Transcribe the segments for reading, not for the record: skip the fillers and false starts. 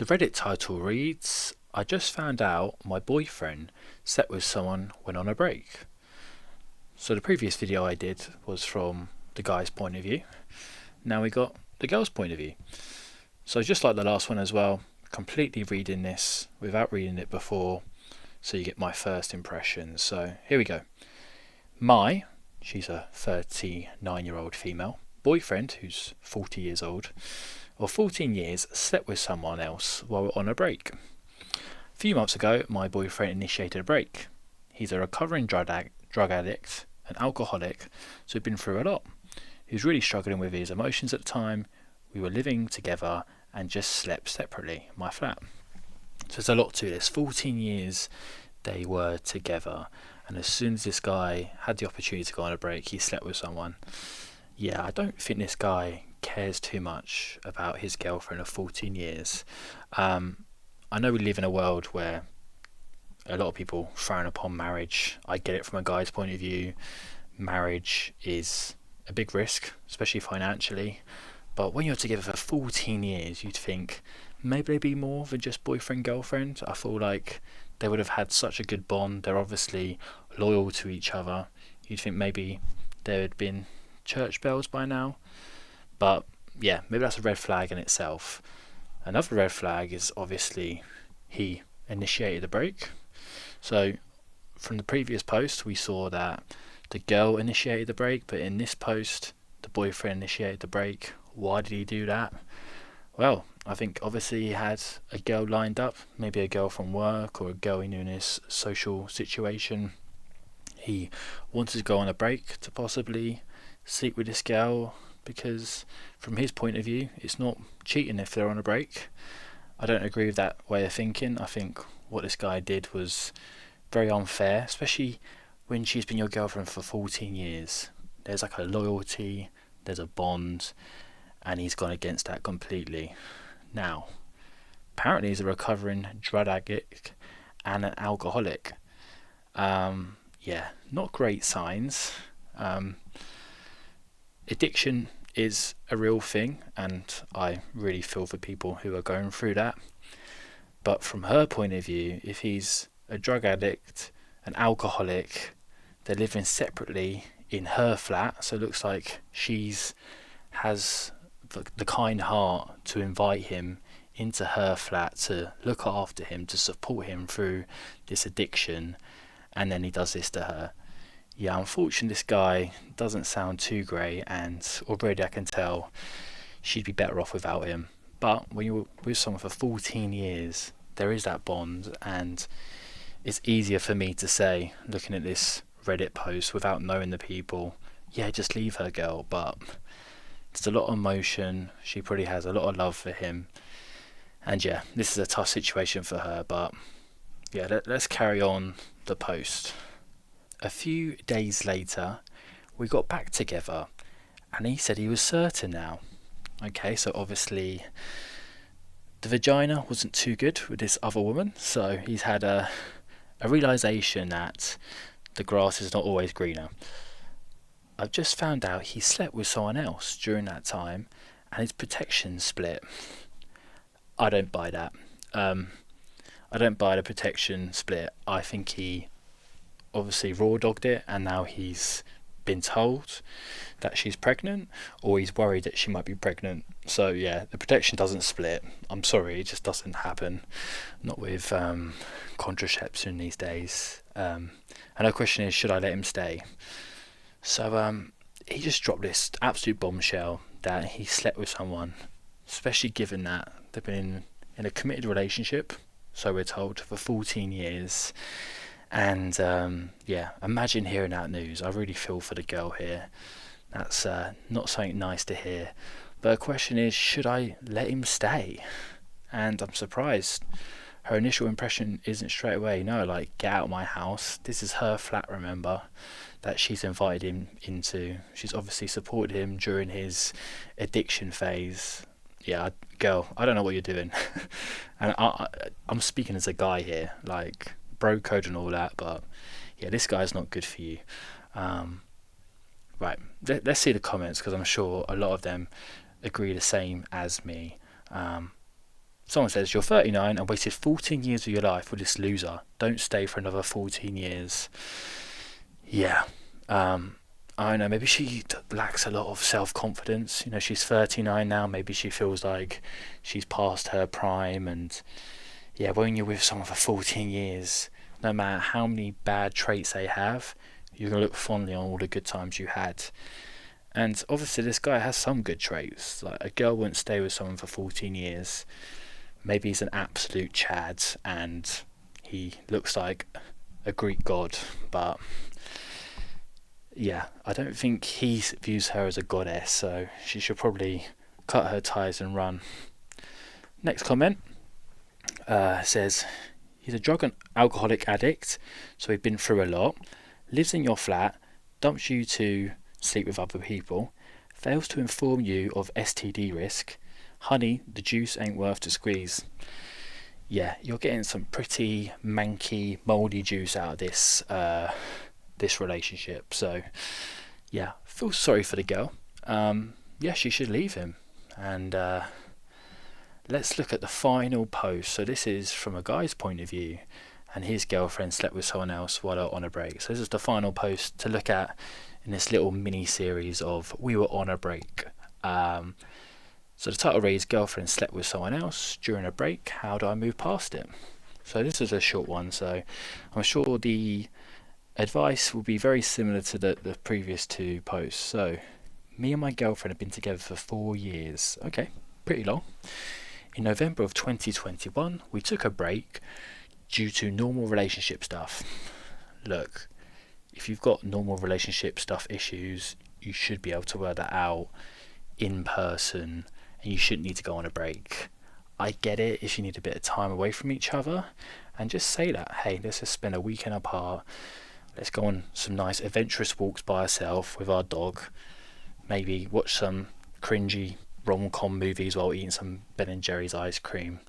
The Reddit title reads, I just found out my boyfriend slept with someone when on a break. So the previous video I did was from the guy's point of view. Now we got the girl's point of view. So just like the last one as well, completely reading this without reading it before, so you get my first impressions. So here we go. She's a 39-year-old female, boyfriend, who's 40 years old, or 14 years, slept with someone else while on a break. A few months ago, my boyfriend initiated a break. He's a recovering drug addict, an alcoholic, so he'd been through a lot. He was really struggling with his emotions at the time. We were living together and just slept separately in my flat. So there's a lot to this. 14 years they were together, and as soon as this guy had the opportunity to go on a break, he slept with someone. Yeah, I don't think this guy cares too much about his girlfriend of 14 years. I know we live in a world where a lot of people frown upon marriage. I get it from a guy's point of view. Marriage is a big risk, especially financially. But when you're together for 14 years, you'd think maybe they'd be more than just boyfriend-girlfriend. I feel like they would have had such a good bond. They're obviously loyal to each other. You'd think maybe there had been church bells by now. But yeah, maybe that's a red flag in itself. Another red flag is obviously he initiated the break. So from the previous post, we saw that the girl initiated the break, but in this post, the boyfriend initiated the break. Why did he do that? Well, I think obviously he had a girl lined up, maybe a girl from work or a girl he knew in his social situation. He wanted to go on a break to possibly sleep with this girl, because from his point of view, it's not cheating if they're on a break. I don't agree with that way of thinking. I think what this guy did was very unfair, especially when she's been your girlfriend for 14 years. There's like a loyalty, there's a bond, and he's gone against that completely. Now, apparently he's a recovering drug addict and an alcoholic. Yeah, not great signs. Addiction is a real thing, and I really feel for people who are going through that. But from her point of view, if he's a drug addict, an alcoholic, they're living separately in her flat, so it looks like she's has the kind heart to invite him into her flat to look after him, to support him through this addiction, and then he does this to her. Yeah, unfortunately this guy doesn't sound too great, and already I can tell she'd be better off without him. But when you're with someone for 14 years, there is that bond, and it's easier for me to say, looking at this Reddit post without knowing the people, yeah, just leave her, girl. But there's a lot of emotion. She probably has a lot of love for him. And yeah, this is a tough situation for her. But yeah, let's carry on the post. A few days later, we got back together, and he said he was certain now. Okay, so obviously the vagina wasn't too good with this other woman, so he's had a realization that the grass is not always greener. I've just found out he slept with someone else during that time, and his protection split. I don't buy that. I don't buy the protection split. I think he obviously raw dogged it, and now he's been told that she's pregnant, or he's worried that she might be pregnant. So yeah, the protection doesn't split. I'm sorry, it just doesn't happen. Not with contraception these days. And the question is, should I let him stay? So he just dropped this absolute bombshell that he slept with someone, especially given that they've been in a committed relationship, so we're told, for 14 years. And yeah, imagine hearing that news. I really feel for the girl here. That's not something nice to hear. But the question is, should I let him stay? And I'm surprised her initial impression isn't straight away, no, like, get out of my house. This is her flat, remember, that she's invited him into. She's obviously supported him during his addiction phase. Yeah, girl, I don't know what you're doing. And I'm speaking as a guy here, like, bro code and all that, but yeah, this guy's not good for you. Right, let's see the comments, because I'm sure a lot of them agree the same as me. Someone says, you're 39 and wasted 14 years of your life with this loser. Don't stay for another 14 years. Yeah. I don't know, maybe she lacks a lot of self-confidence. You know, she's 39 now. Maybe she feels like she's past her prime. And yeah, when you're with someone for 14 years, no matter how many bad traits they have, you're going to look fondly on all the good times you had. And obviously this guy has some good traits. Like, a girl wouldn't stay with someone for 14 years. Maybe he's an absolute Chad and he looks like a Greek god, but yeah, I don't think he views her as a goddess, so she should probably cut her ties and run. Next comment says, he's a drug and alcoholic addict, so he's been through a lot, lives in your flat, dumps you to sleep with other people, fails to inform you of STD risk. Honey, the juice ain't worth the squeeze. Yeah, you're getting some pretty manky, mouldy juice out of this relationship. So, yeah, feel sorry for the girl. Yeah, she should leave him. And let's look at the final post. So this is from a guy's point of view, and his girlfriend slept with someone else while on a break. So this is the final post to look at in this little mini series of We Were on a Break. So the title reads, girlfriend slept with someone else during a break, how do I move past it? So this is a short one, so I'm sure the advice will be very similar to the previous two posts. So, me and my girlfriend have been together for 4 years. Okay, pretty long. In November of 2021, we took a break due to normal relationship stuff. Look, if you've got normal relationship stuff issues, you should be able to work that out in person, and you shouldn't need to go on a break. I get it if you need a bit of time away from each other, and just say that, hey, let's just spend a weekend apart. Let's go on some nice adventurous walks by ourselves with our dog. Maybe watch some cringy rom-com movies while eating some Ben & Jerry's ice cream.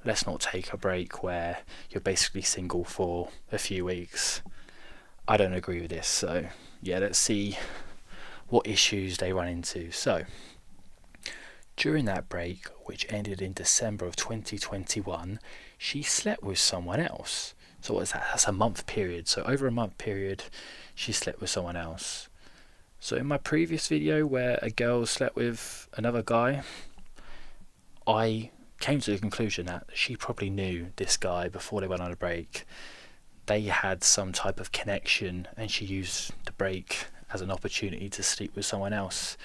Let's not take a break where you're basically single for a few weeks. I don't agree with this. So yeah, let's see what issues they run into. So during that break, which ended in December of 2021, she slept with someone else. So what is that? That's a month period. So over a month period, she slept with someone else. So in my previous video where a girl slept with another guy, I came to the conclusion that she probably knew this guy before they went on a break. They had some type of connection, and she used the break as an opportunity to sleep with someone else,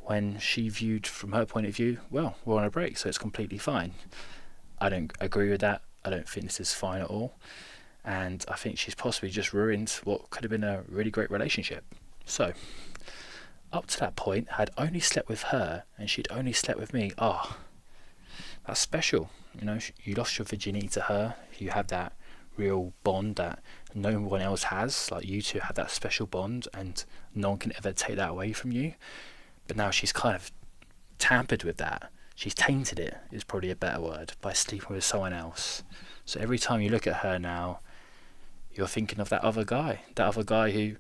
when she viewed from her point of view, well, we're on a break, so it's completely fine. I don't agree with that. I don't think this is fine at all. And I think she's possibly just ruined what could have been a really great relationship. So, up to that point, I had only slept with her and she'd only slept with me. Oh, that's special. You know, you lost your virginity to her. You have that real bond that no one else has. Like, you two have that special bond and no one can ever take that away from you. But now she's kind of tampered with that. She's tainted it, is probably a better word, by sleeping with someone else. So every time you look at her now, you're thinking of that other guy who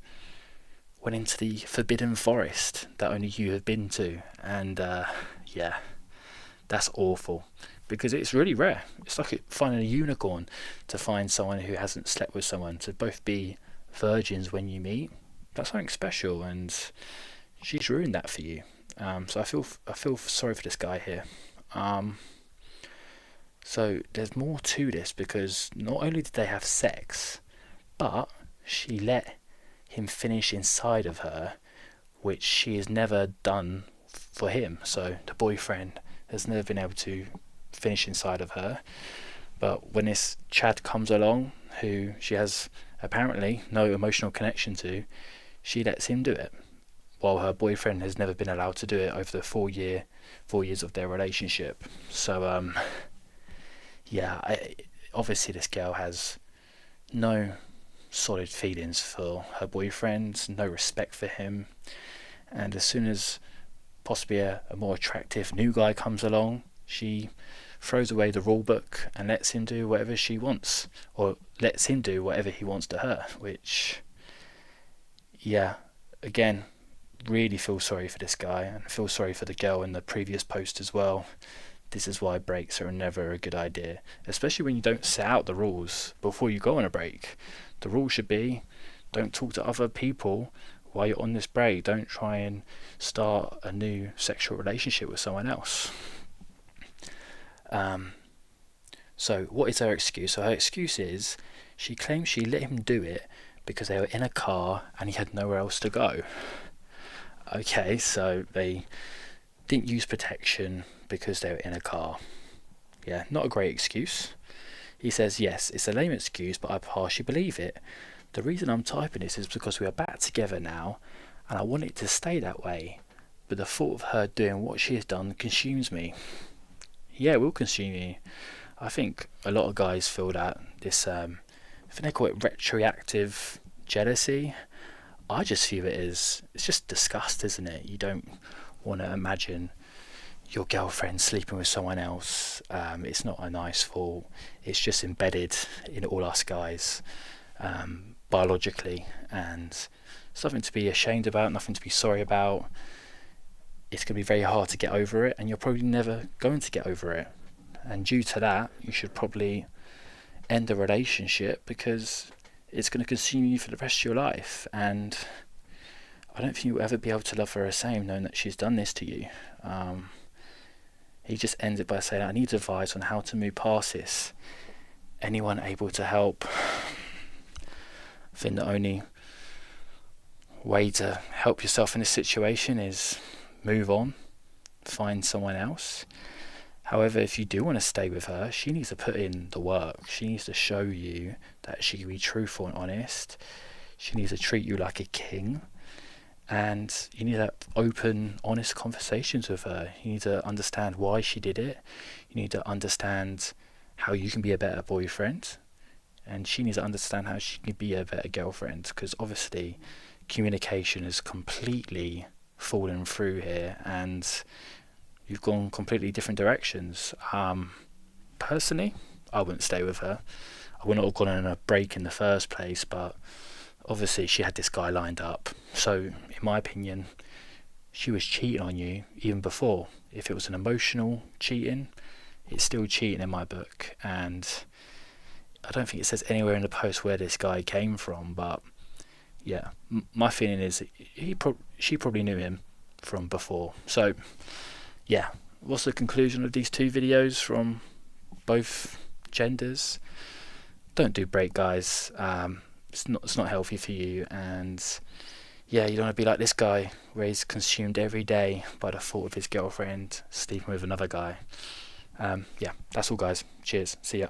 went into the forbidden forest that only you have been to. And yeah, that's awful, because it's really rare. It's like finding a unicorn to find someone who hasn't slept with someone, to both be virgins when you meet. That's something special, and she's ruined that for you. So I feel sorry for this guy here. So there's more to this, because not only did they have sex, but she let him finish inside of her, which she has never done for him. So the boyfriend has never been able to finish inside of her. But when this Chad comes along, who she has apparently no emotional connection to, she lets him do it, while her boyfriend has never been allowed to do it over the 4 years of their relationship. So yeah, obviously this girl has no solid feelings for her boyfriend, no respect for him, and as soon as possibly a more attractive new guy comes along, she throws away the rule book and lets him do whatever she wants, or lets him do whatever he wants to her, which, yeah, again, really feel sorry for this guy, and feel sorry for the girl in the previous post as well. This is why breaks are never a good idea, especially when you don't set out the rules before you go on a break. The rule should be, don't talk to other people while you're on this break. Don't try and start a new sexual relationship with someone else. So what is her excuse? So her excuse is, she claims she let him do it because they were in a car and he had nowhere else to go. Okay, so they didn't use protection because they were in a car. Yeah, not a great excuse. He says, yes, it's a lame excuse, but I partially believe it. The reason I'm typing this is because we are back together now, and I want it to stay that way. But the thought of her doing what she has done consumes me. Yeah, it will consume you. I think a lot of guys feel that this, I think they call it retroactive jealousy. I just view it as, it's just disgust, isn't it? You don't want to imagine your girlfriend sleeping with someone else. It's not a nice thought. It's just embedded in all us guys, biologically, and something to be ashamed about, nothing to be sorry about. It's going to be very hard to get over it, and you're probably never going to get over it. And due to that, you should probably end the relationship, because it's going to consume you for the rest of your life. And I don't think you'll ever be able to love her the same knowing that she's done this to you. He just ends it by saying, I need advice on how to move past this. Anyone able to help? I think the only way to help yourself in this situation is move on, find someone else. However, if you do want to stay with her, she needs to put in the work. She needs to show you that she can be truthful and honest. She needs to treat you like a king. And you need to have open, honest conversations with her. You need to understand why she did it. You need to understand how you can be a better boyfriend. And she needs to understand how she can be a better girlfriend. Because obviously, communication has completely fallen through here. And you've gone completely different directions. Personally, I wouldn't stay with her. I wouldn't have gone on a break in the first place, but obviously she had this guy lined up. So, in my opinion, she was cheating on you even before. If it was an emotional cheating, it's still cheating in my book. And I don't think it says anywhere in the post where this guy came from, but yeah, my feeling is she probably knew him from before. So, yeah, what's the conclusion of these two videos from both genders? Don't do break, guys. It's not healthy for you, and yeah, you don't want to be like this guy where he's consumed every day by the thought of his girlfriend sleeping with another guy. Yeah, that's all, guys. Cheers. See ya.